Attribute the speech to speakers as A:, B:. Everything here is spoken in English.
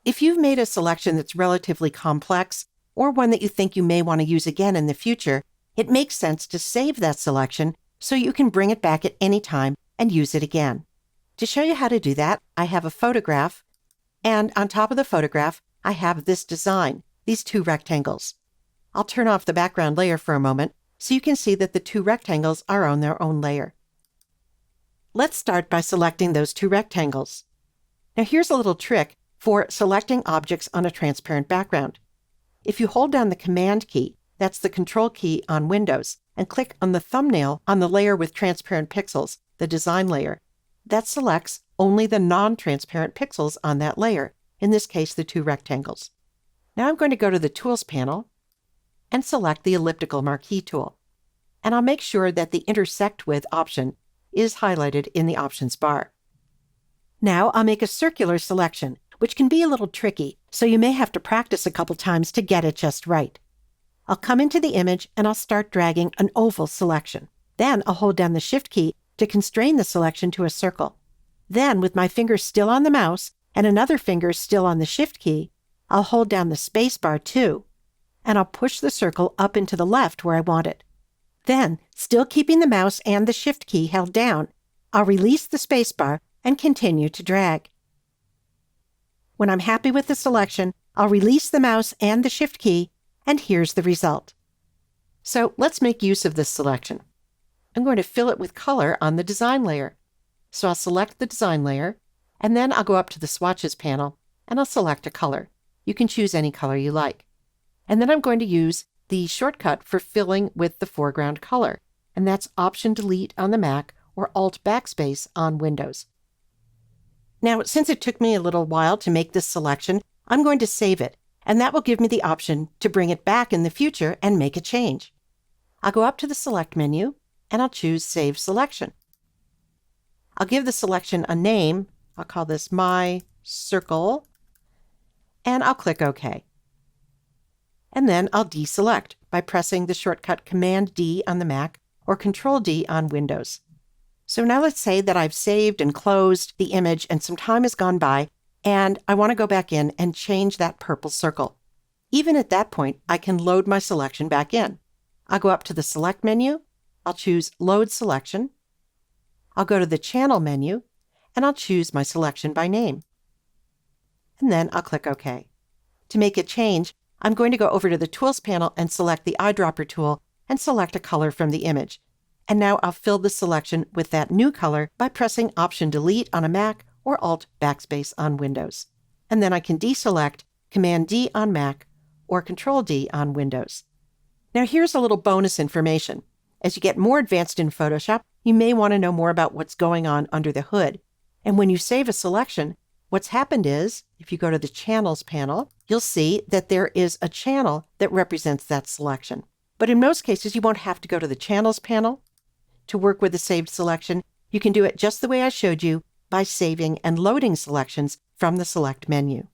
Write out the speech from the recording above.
A: If you've made a selection that's relatively complex, or one that you think you may want to use again in the future, it makes sense to save that selection so you can bring it back at any time and use it again. To show you how to do that, I have a photograph, and on top of the photograph, I have this design, these two rectangles. I'll turn off the background layer for a moment so you can see that the two rectangles are on their own layer. Let's start by selecting those two rectangles. Now here's a little trick for selecting objects on a transparent background. If you hold down the Command key, that's the Control key on Windows, and click on the thumbnail on the layer with transparent pixels, the design layer, that selects only the non-transparent pixels on that layer, in this case the two rectangles. Now I'm going to go to the Tools panel and select the elliptical marquee tool. And I'll make sure that the Intersect With option is highlighted in the options bar. Now I'll make a circular selection, which can be a little tricky, so you may have to practice a couple times to get it just right. I'll come into the image and I'll start dragging an oval selection. Then I'll hold down the Shift key to constrain the selection to a circle. Then, with my finger still on the mouse and another finger still on the Shift key, I'll hold down the space bar too, and I'll push the circle up and to the left where I want it. Then, still keeping the mouse and the Shift key held down, I'll release the space bar and continue to drag. When I'm happy with the selection, I'll release the mouse and the Shift key, and here's the result. So let's make use of this selection. I'm going to fill it with color on the design layer. So I'll select the design layer, and then I'll go up to the swatches panel, and I'll select a color. You can choose any color you like. And then I'm going to use the shortcut for filling with the foreground color, and that's Option Delete on the Mac or Alt Backspace on Windows. Now, since it took me a little while to make this selection, I'm going to save it, and that will give me the option to bring it back in the future and make a change. I'll go up to the Select menu, and I'll choose Save Selection. I'll give the selection a name. I'll call this My Circle, and I'll click OK. And then I'll deselect by pressing the shortcut Command+D on the Mac or Control+D on Windows. So now let's say that I've saved and closed the image and some time has gone by, and I want to go back in and change that purple circle. Even at that point, I can load my selection back in. I'll go up to the Select menu, I'll choose Load Selection, I'll go to the Channel menu, and I'll choose my selection by name. And then I'll click OK. To make a change, I'm going to go over to the Tools panel and select the eyedropper tool and select a color from the image. And now I'll fill the selection with that new color by pressing Option Delete on a Mac or Alt Backspace on Windows. And then I can deselect Command+D on Mac or Control+D on Windows. Now here's a little bonus information. As you get more advanced in Photoshop, you may want to know more about what's going on under the hood. And when you save a selection, what's happened is, if you go to the Channels panel, you'll see that there is a channel that represents that selection. But in most cases, you won't have to go to the Channels panel to work with a saved selection. You can do it just the way I showed you by saving and loading selections from the Select menu.